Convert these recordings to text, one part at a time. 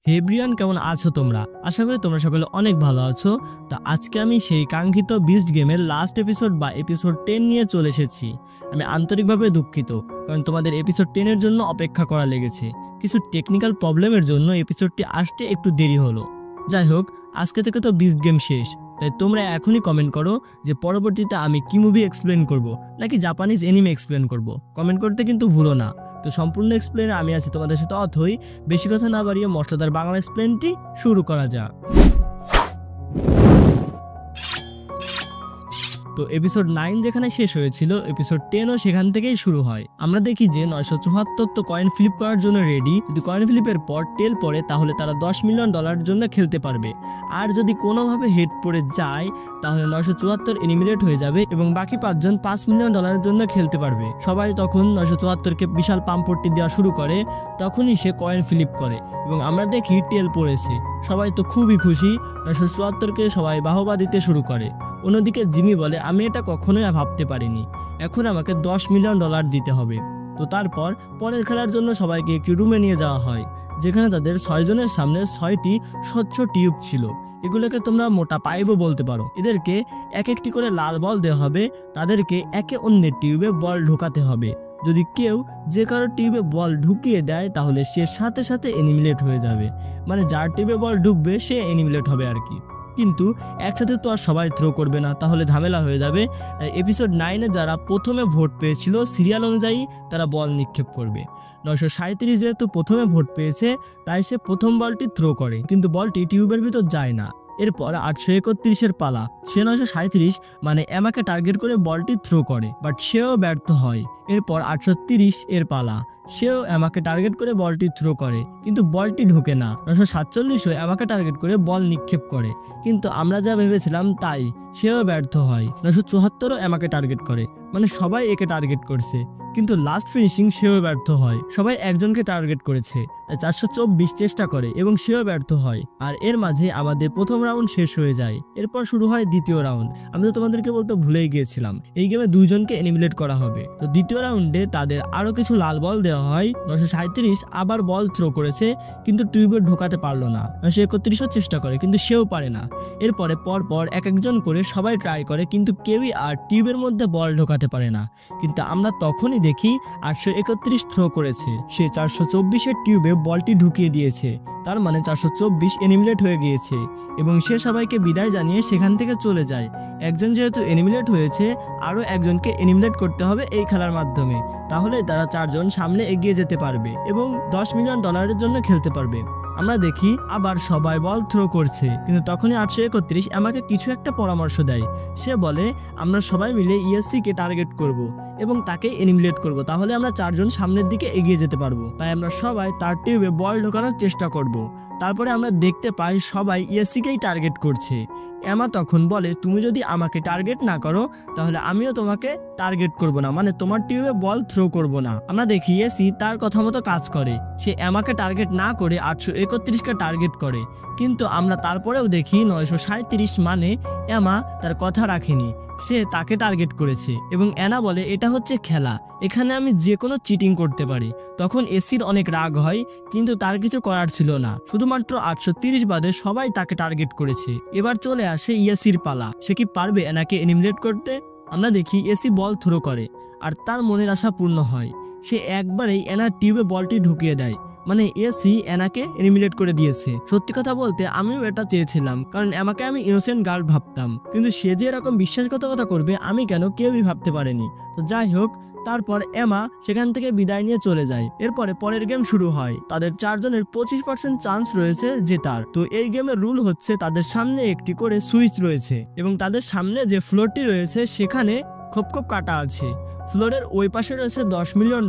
হেব্রিয়ান কেমন আছো তোমরা? আশা করি তোমরা সকলে অনেক ভালো আছো। তো আজকে আমি সেই কাঙ্ক্ষিত বিস্ট গেমের লাস্ট এপিসোড বা এপিসোড 10 নিয়ে চলে এসেছি। আমি আন্তরিকভাবে দুঃখিত, কারণ তোমাদের এপিসোড 10 এর জন্য অপেক্ষা করা লেগেছে। কিছু টেকনিক্যাল প্রবলেমের জন্য এপিসোডটি আসতে একটু দেরি হলো। যাই হোক, আজকে থেকে তো বিস্ট গেম শেষ, তাই তোমরা এখনই কমেন্ট করো যে পরবর্তীতে আমি কি মুভি এক্সপ্লেন করব নাকি জাপানিজ এনিমে এক্সপ্লেন করব। কমেন্ট করতে কিন্তু ভুলো না। তো সম্পূর্ণ এক্সপ্লেনে আমি আছি তোমাদের সাথে অথই। বেশি কথা না বাড়িয়ে মশলাদার বাংলা এক্সপ্লেনটি শুরু করা যাক। তো এপিসোড 9 যেখানে শেষ হয়েছিল, এপিসোড 10ও সেখান থেকেই শুরু হয়। আমরা দেখি যে 974 তো কয়েন ফ্লিপ করার জন্য রেডি। যদি কয়েন ফ্লিপের পর টেল পড়ে তাহলে তারা $10 মিলিয়ন জন্য খেলতে পারবে। আর যদি কোনোভাবে হেড পড়ে যায় তাহলে 974 এলিমিনেট হয়ে যাবে এবং বাকি 5 জন $5 মিলিয়ন জন্য খেলতে পারবে। সবাই তখন 974কে বিশাল পাম্পটি দেওয়া শুরু করে। তখনই সে কয়েন ফ্লিপ করে এবং আমরা দেখি টেল পড়েছে। সবাই তো খুবই খুশি। 974কে সবাই বাহবা দিতে শুরু করে। অন্যদিকে জিমি বলে, আমি এটা কখনোই ভাবতে পারিনি, এখন আমাকে $10 মিলিয়ন দিতে হবে। তো তারপর পরের খেলার জন্য সবাইকে একটি রুমে নিয়ে যাওয়া হয়, যেখানে তাদের 6 জনের সামনে 6টি স্বচ্ছ টিউব ছিল। এগুলোকে তোমরা মোটা পাইপও বলতে পারো। এদেরকে এক একটি করে লাল বল দেওয়া হবে। তাদেরকে একে অন্যের টিউবে বল ঢোকাতে হবে। যদি কেউ যে কারো টিউবে বল ঢুকিয়ে দেয় তাহলে সে সাথে সাথে এনিমিলেট হয়ে যাবে। মানে যার টিউবে বল ঢুকবে সে এনিমিলেট হবে আর কি। কিন্তু একসাথে তো আর সবাই থ্রো করবে না, তাহলে ঝামেলা হয়ে যাবে। এপিসোড 9-এ যারা প্রথমে ভোট পেয়েছিল সিরিয়াল অনুযায়ী তারা বল নিক্ষেপ করবে। 937 যেহেতু প্রথমে ভোট পেয়েছে তাই সে প্রথম বলটি থ্রো করে, কিন্তু বলটি টিউবের ভিতর যায় না। এরপর 831-এর পালা। সে 937 মানে এমাকে টার্গেট করে বলটি থ্রো করে, বাট সেও ব্যর্থ হয়। এরপর 830-এর পালা। সেও এমাকে টার্গেট করে বলটি থ্রো করে, কিন্তু বলটি ঢোকে না। 947-ও এমাকে টার্গেট করে বল নিক্ষেপ করে, কিন্তু আমরা যা ভেবেছিলাম তাই, সেও ব্যর্থ হয়। 974-ও এমাকে টার্গেট করে, মানে সবাই একে টার্গেট করছে, কিন্তু লাস্ট ফিনিশিং সেও ব্যর্থ হয়। সবাই একজনকে টার্গেট করেছে, তাই 424 চেষ্টা করে এবং সেও ব্যর্থ হয়। আর এর মাঝে আমাদের প্রথম রাউন্ড শেষ হয়ে যায়। এরপর শুরু হয় দ্বিতীয় রাউন্ড। আমি তো তোমাদেরকে বলতে ভুলেই গিয়েছিলাম, এই গেমে 2 জনকে এলিমিনেট করা হবে। তো দ্বিতীয় রাউন্ডে তাদের আরো কিছু লাল বল দেওয়া হয়। 937 আবার বল থ্রো করেছে, কিন্তু টিউবে ঢোকাতে পারলো না। 931ও চেষ্টা করে, কিন্তু সেও পারে না। এরপরে পরপর এক একজন করে সবাই ট্রাই করে, কিন্তু কেউই আর টিউবের মধ্যে বল ঢোকাতে পারে না। কিন্তু আমরা তখনই দেখি 831 থ্রো করেছে। সে 424-এর টিউবে বলটি ঢুকিয়ে দিয়েছে। তার মানে 424 এলিমিনেট হয়ে গিয়েছে এবং সে সবাইকে বিদায় জানিয়ে সেখান থেকে চলে যায়। একজন যেহেতু এলিমিনেট হয়েছে, আরও একজনকে এলিমিনেট করতে হবে এই খেলার মাধ্যমে, তাহলে তারা 4 জন সামনে এগিয়ে যেতে পারবে এবং $10 মিলিয়ন জন্য খেলতে পারবে। আমরা দেখি আবার সবাই বল থ্রো করছে, কিন্তু তখনই 831 আমাকে কিছু একটা পরামর্শ দেয়। সে বলে, আমরা সবাই মিলে ইএসসি-কে টার্গেট করব এবং তাকে এলিমিনেট করব, তাহলে আমরা 4 জন সামনের দিকে এগিয়ে যেতে পারবো। তাই আমরা সবাই তার টিউবে বল ঢোকানোর চেষ্টা করব। তারপরে আমরা দেখতে পাই সবাই ইএসসি-কেই টার্গেট করছে। এমা তখন বলে, তুমি যদি আমাকে টার্গেট না করো তাহলে আমিও তোমাকে টার্গেট করব না, মানে তোমার টিউবে বল থ্রো করব না। আমরা দেখি ইএসসি তার কথা মতো কাজ করে। সে এমাকে টার্গেট না করে 831-কে টার্গেট করে, কিন্তু আমরা তারপরেও দেখি 937 মানে এমা তার কথা রাখেনি, সে তাকে টার্গেট করেছে এবং অ্যানা বলে, এটা হচ্ছে খেলা, এখানে আমি যে কোনো চিটিং করতে পারি। তখন এসির অনেক রাগ হয়, কিন্তু তার কিছু করার ছিল না। শুধুমাত্র 830 বাদে সবাই তাকে টার্গেট করেছে। এবার চলে আসে ইএসির পালা। সে কি পারবে অ্যানাকে এলিমিনেট করতে? আমরা দেখি এসি বল থ্রো করে আর তার মনের আশা পূর্ণ হয়। সে একবারেই অ্যানার টিউবে বলটি ঢুকিয়ে দেয়, মানে এসি অ্যানাকে এলিমিনেট করে দিয়েছে। সত্যি কথা বলতে আমিও এটা চেয়েছিলাম, কারণ আমাকে আমি ইনোসেন্ট গার্ল ভাবতাম, কিন্তু সে যে এরকম বিশ্বাসঘাতকতা করবে আমি কেন কেউই ভাবতে পারেনি। তো যাই হোক, তারপর এমা সেখান থেকে বিদায় নিয়ে চলে যায়। এরপরে পরের গেম শুরু হয়। তাদের 4 জনের 25% চান্স রয়েছে জেতার। তো এই গেমের রুল হচ্ছে তাদের সামনে একটি করে সুইচ রয়েছে এবং তাদের সামনে যে ফ্লোরটি রয়েছে সেখানে খোপ খোপ কাটা আছে। ফ্লোরের ওই পাশে রয়েছে $10 মিলিয়ন।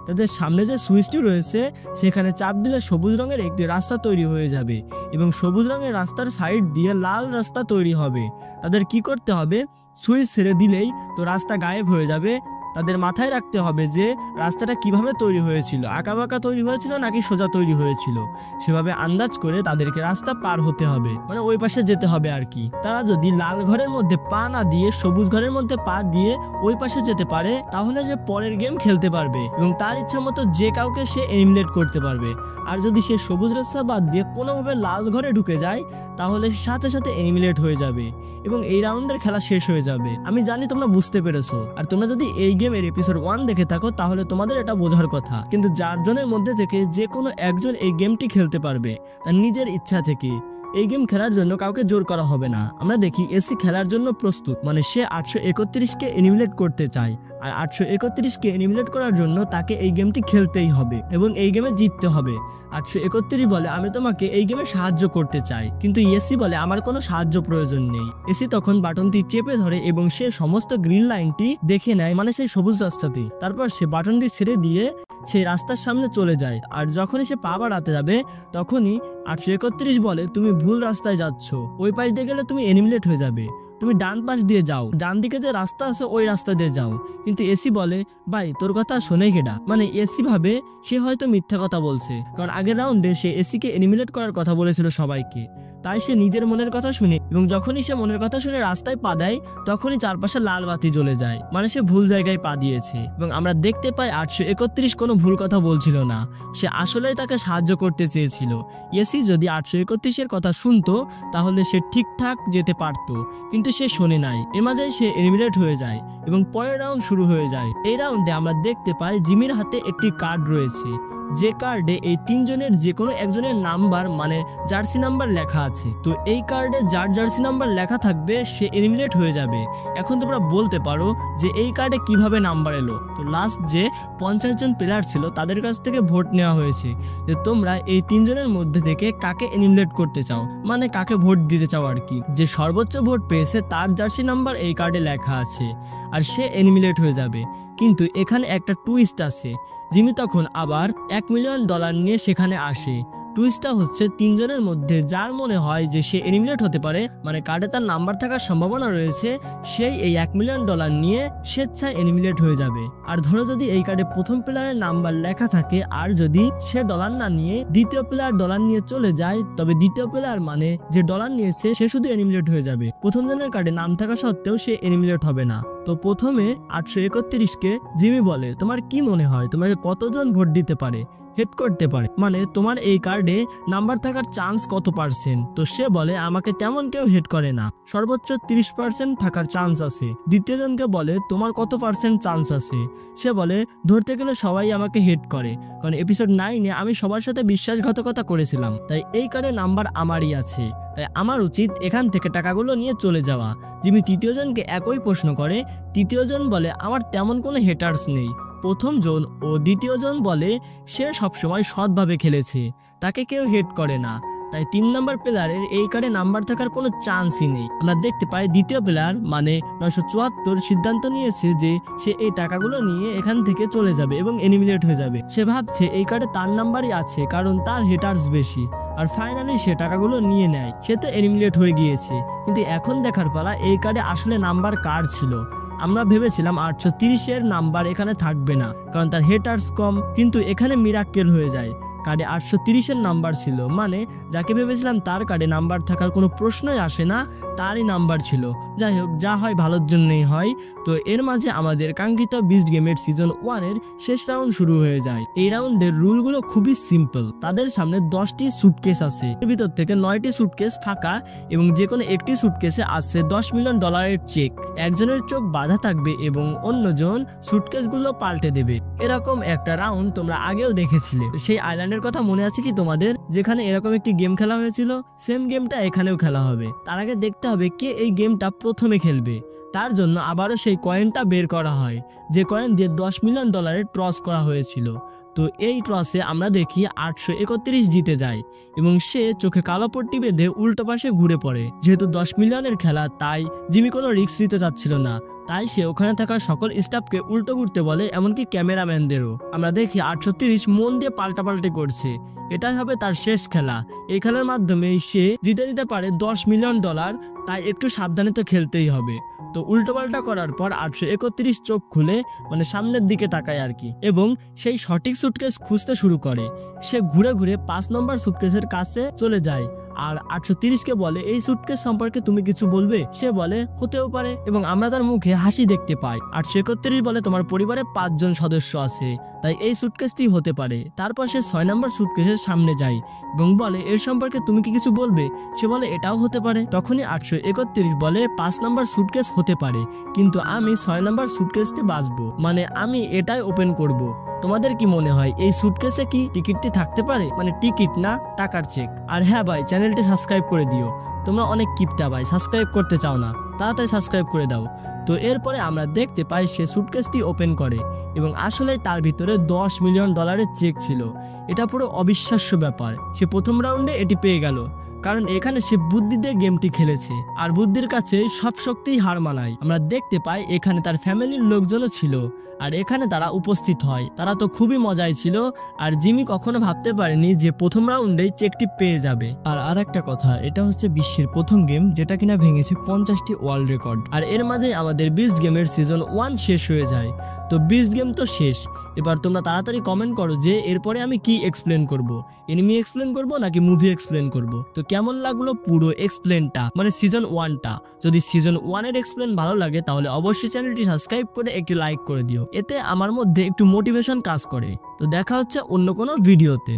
তাদের সামনে যে সুইচটি রয়েছে সেখানে চাপ দিলে সবুজ রঙের একটি রাস্তা তৈরি হয়ে যাবে এবং সবুজ রঙের রাস্তার সাইড দিয়ে লাল রাস্তা তৈরি হবে। তাদের কি করতে হবে, সুইচ ছেড়ে দিলেই তো রাস্তা গায়েব হয়ে যাবে। তাদের মাথায় রাখতে হবে যে রাস্তাটা কিভাবে তৈরি হয়েছিল, আঁকাবাঁকা তৈরি হয়েছিল নাকি সোজা তৈরি হয়েছিল, সেভাবে আন্দাজ করে তাদেরকে রাস্তা পার হতে হবে, মানে ওই পাশে যেতে হবে আর কি। তারা যদি লাল ঘরের মধ্যে পা না দিয়ে সবুজ ঘরের মধ্যে পা দিয়ে ওই পাশে যেতে পারে তাহলে সে পরের গেম খেলতে পারবে এবং তার ইচ্ছা মতো যে কাউকে সে এলিমিনেট করতে পারবে। আর যদি সে সবুজ রাস্তা বাদ দিয়ে কোনোভাবে লাল ঘরে ঢুকে যায় তাহলে সাথে সাথে এলিমিনেট হয়ে যাবে এবং এই রাউন্ডের খেলা শেষ হয়ে যাবে। আমি জানি তোমরা বুঝতে পেরেছো, আর তোমরা যদি এই গেমের এপিসোড 1 দেখে থাকো তাহলে তোমাদের এটা বোঝার কথা। কিন্তু 4 জনের মধ্যে থেকে যে কোনো একজন এই গেমটি খেলতে পারবে তার নিজের ইচ্ছা থেকে। এই গেম খেলার জন্য কাউকে জোর করা হবে না। আমরা দেখি এসি খেলার জন্য প্রস্তুত, মানে সে 831কে এলিমিনেট করতে চায়, আর 831কে এলিমিনেট করার জন্য তাকে এই গেমটি খেলতেই হবে এবং এই গেমে জিততে হবে। 831 বলে আমি তোমাকে এই গেমে সাহায্য করতে চাই, কিন্তু এসি বলে আমার কোনো সাহায্য প্রয়োজন নেই। এসি তখন বাটনটি চেপে ধরে এবং সে সমস্ত গ্রিন লাইনটি দেখে নেয়, মানে সেই সবুজ রাস্তাটি। তারপর সে বাটনটি ছেড়ে দিয়ে সেই রাস্তার সামনে চলে যায়, আর যখনই সে পা বাড়াতে যাবে তখনই 831 বলে তুমি ভুল রাস্তায় যাচ্ছ, ওই পাশ দিয়ে গেলে তুমি এলিমিনেট হয়ে যাবে, তুমি ডান পাশ দিয়ে যাও, ডান দিকে যে রাস্তা আছে ওই রাস্তা দিয়ে যাও। কিন্তু এসি বলে ভাই তোর কথা শোনে কেডা, মানে এসি ভাবে সে হয়তো মিথ্যা কথা বলছে, কারণ আগের রাউন্ডে সে এসিকে এলিমিনেট করার কথা বলেছিল সবাইকে। তাই সে নিজের মনের কথা শুনে এবং যখনই সে মনের কথা শুনে রাস্তায় পা দেয় তখনই চারপাশে লাল বাতি জ্বলে যায়, মানে সে ভুল জায়গায় পা দিয়েছে। এবং আমরা দেখতে পাই 831 কোনো ভুল কথা বলছিল না, সে আসলেই তাকে সাহায্য করতে চেয়েছিল। এসি যদি 831 কথা শুনতো তাহলে সে ঠিকঠাক যেতে পারতো, কিন্তু সে শোনে নাই। এর মাঝে সে এলিমিনেট হয়ে যায় এবং পরের রাউন্ড শুরু হয়ে যায়। এই রাউন্ডে আমরা দেখতে পাই জিমির হাতে একটি কার্ড রয়েছে, যে কার্ডে এই 3 জনের যে কোনো একজনের নাম্বার মানে জার্সি নাম্বার লেখা আছে। তো এই কার্ডে যার জার্সি নাম্বার লেখা থাকবে সে এলিমিনেট হয়ে যাবে। এখন তোমরা বলতে পারো যে এই কার্ডে কিভাবে নাম্বার এলো। তো লাস্ট যে 50 জন প্লেয়ার ছিল তাদের কাছ থেকে ভোট নেওয়া হয়েছে যে তোমরা এই 3 জনের মধ্যে থেকে কাকে এলিমিনেট করতে চাও, মানে কাকে ভোট দিতে চাও আর কি। যে সর্বোচ্চ ভোট পেয়েছে তার জার্সি নাম্বার এই কার্ডে লেখা আছে আর সে এলিমিনেট হয়ে যাবে। কিন্তু এখানে একটা টুইস্ট আছে, জিমি তখন আবার $1 মিলিয়ন নিয়ে সেখানে আসে। টুইস্টটা হচ্ছে 3 জনের মধ্যে যার মনে হয় যে সে এলিমিনেট হতে পারে, মানে কার্ডে তার নাম্বার থাকার সম্ভাবনা রয়েছে, সেই এই $1 মিলিয়ন নিয়ে স্বেচ্ছায় এলিমিনেট হয়ে যাবে। আর ধরো যদি এই কার্ডে প্রথম প্লেয়ারের নাম্বার লেখা থাকে আর যদি সে ডলার না নিয়ে দ্বিতীয় প্লেয়ার ডলার নিয়ে চলে যায়, তবে দ্বিতীয় প্লেয়ার মানে যে ডলার নিয়েছে সে শুধু এলিমিনেট হয়ে যাবে। প্রথম জনের কার্ডে নাম থাকা সত্ত্বেও সে এলিমিনেট হবে না। তো প্রথমে 831কে জিমি বলে তোমার কি মনে হয় তোমাকে কতজন ভোট দিতে পারে, হেড করতে পারে, মানে তোমার এই কার্ডে নাম্বার থাকার চান্স কত %? তো সে বলে আমাকে তেমন কেউ হেড করে না, সর্বোচ্চ 30% থাকার চান্স আছে। দ্বিতীয় জনকে বলে তোমার কত % চান্স আছে, সে বলে ধরতে গেলে সবাই আমাকে হেড করে, কারণ এপিসোড 9-এ আমি সবার সাথে বিশ্বাসঘাতকতা করেছিলাম, তাই এই কার্ডে নাম্বার আমারই আছে, তাই আমার উচিত এখান থেকে টাকাগুলো নিয়ে চলে যাওয়া। জিমি তৃতীয় জনকে একই প্রশ্ন করে, তৃতীয় জন বলে আমার তেমন কোনো হেটার্স নেই। প্রথম জন ও দ্বিতীয় জন বলে সে সবসময় সৎভাবে খেলেছে, তাকে কেউ হেড করে না, তাই 3 নম্বর প্লেয়ারের এই কার্ডে নাম্বার থাকার কোনো চান্সই নেই। আমরা দেখতে পাই দ্বিতীয় প্লেয়ার মানে 974 সিদ্ধান্ত নিয়েছে যে সে এই টাকাগুলো নিয়ে এখান থেকে চলে যাবে এবং এলিমিনেট হয়ে যাবে। সে ভাবছে এই কার্ডে তার নাম্বারই আছে কারণ তার হেটার্স বেশি, আর ফাইনালি সে টাকাগুলো নিয়ে নেয়। সে তো এলিমিনেট হয়ে গিয়েছে, কিন্তু এখন দেখার পালা এই কার্ডে আসলে নাম্বার কার ছিল। আমরা ভেবেছিলাম 830-এর নাম্বার এখানে থাকবে না কারণ তার হেটার্স কম, কিন্তু এখানে মিরাক্কেল হয়ে যায়। কার্ডে 830-এর নাম্বার ছিল, মানে যাকে ভেবেছিলাম তার কার্ডে নাম্বার থাকার কোনো প্রশ্নই আসে না তারই নাম্বার ছিল। যাই হোক, যা হয় ভালোর জন্যই হয়। তো এর মাঝে আমাদের কাঙ্ক্ষিত বিস্ট গেমের সিজন 1-এর শেষ রাউন্ড শুরু হয়ে যায়। এই রাউন্ডের রুলগুলো খুবই সিম্পল। তাদের সামনে 10টি সুটকেস আছে, এর ভিতর থেকে 9টি সুটকেস ফাঁকা এবং যে কোনো একটি সুটকেসে আছে $10 মিলিয়ন চেক। একজনের চোখ বাঁধা থাকবে এবং অন্যজন সুটকেসগুলো পাল্টে দেবে। এরকম একটা রাউন্ড তোমরা আগেও দেখেছিলে। সেই আইল্যান্ডের কথা মনে আছে কি তোমাদের, যেখানে এরকম একটি গেম খেলা হয়েছিল? সেম গেমটা এখানেও খেলা হবে। তার আগে দেখতে হবে কে এই গেমটা প্রথমে খেলবে। তার জন্য আবারও সেই কয়েনটা বের করা হয়, যে কয়েন দিয়ে $10 মিলিয়ন ট্রস করা হয়েছিল। তো এই ট্রসে আমরা দেখি 831 জিতে যায় এবং সে চোখে কালো পট্টি বেঁধে উল্টো পাশে ঘুরে পড়ে। যেহেতু 10 মিলিয়নের খেলা, তাই জিমি কোনো রিস্ক নিতে চাচ্ছিল না, তাই সে ওখানে থাকা সকল স্টাফকে উল্টো ঘুরতে বলে, এমনকি ক্যামেরাম্যানদেরও। আমরা দেখি 830 মন দিয়ে পাল্টাপাল্টি করছে, এটাই হবে তার শেষ খেলা। এই খেলার মাধ্যমে সে জিতে নিতে পারে $10 মিলিয়ন, তাই একটু সাবধানে তো খেলতেই হবে। তো তো উল্টোপাল্টা করার পর 831 চোখ খুলে মানে সামনের দিকে তাকায় আর কি, এবং সেই সঠিক সুটকেস খুঁজতে শুরু করে। সে ঘুরে ঘুরে 5 নম্বর সুটকেসের কাছে চলে যায় আর 830কে বলে এই সুটকেস সম্পর্কে তুমি কিছু বলবে। সে বলে হতেও পারে, এবং আমরা তার মুখে হাসি দেখতে পাই। 831 বলে তোমার পরিবারে 5 জন সদস্য আছে, তাই এই সুটকেসটি হতে পারে। তারপর সে 6 নম্বর সুটকেসের সামনে যায় এবং বলে এর সম্পর্কে তুমি কি কিছু বলবে। সে বলে এটাও হতে পারে। তখনই 831 বলে 5 নম্বর সুটকেস হতে পারে, কিন্তু আমি 6 নম্বর সুটকেসটি বাঁচবো, মানে আমি এটাই ওপেন করব। তোমাদের কি মনে হয় এই সুটকেসে কি টিকিটটি থাকতে পারে? মানে টিকিট না, টাকার চেক। আর হ্যাঁ ভাই, চ্যানেলটি সাবস্ক্রাইব করে দিও। তোমরা অনেক কিপটা ভাই, সাবস্ক্রাইব করতে চাও না, তাড়াতাড়ি সাবস্ক্রাইব করে দাও। তো এরপরে আমরা দেখতে পাই সে সুটকেসটি ওপেন করে এবং আসলে তার ভিতরে $10 মিলিয়ন চেক ছিল। এটা পুরো অবিশ্বাস্য ব্যাপার। সে প্রথম রাউন্ডে এটি পেয়ে গেল, কারণ এখানে সে বুদ্ধি দিয়ে গেমটি খেলেছে আর বুদ্ধির কাছে সব শক্তিই হার মানায়। আমরা দেখতে পাই এখানে তার ফ্যামিলির লোকজনও ছিল আর এখানে তারা উপস্থিত হয়। তারা তো খুবই মজায় ছিল, আর জিমি কখনো ভাবতে পারেনি যে প্রথম রাউন্ডেই চেকটি পেয়ে যাবে। আর একটা কথা, এটা হচ্ছে বিশ্বের প্রথম গেম যেটা কিনা ভেঙেছে 50টি ওয়ার্ল্ড রেকর্ড। আর এর মাঝে আমাদের বিস্ট গেমের সিজন 1 শেষ হয়ে যায়। তো বিস্ট গেম তো শেষ, এবার তোমরা তাড়াতাড়ি কমেন্ট করো যে এরপরে আমি কি এক্সপ্লেন করব, এনিমি এক্সপ্লেন করব নাকি মুভি এক্সপ্লেন করব। তো কেমন লাগলো পুরো এক্সপ্লেনটা, মানে সিজন 1টা? যদি সিজন 1 এর এক্সপ্লেন ভালো লাগে তাহলে অবশ্যই চ্যানেলটি সাবস্ক্রাইব করে একটি লাইক করে দিও, এতে আমার মধ্যে একটু মোটিভেশন কাজ করে। তো দেখা হচ্ছে অন্য কোনো ভিডিওতে।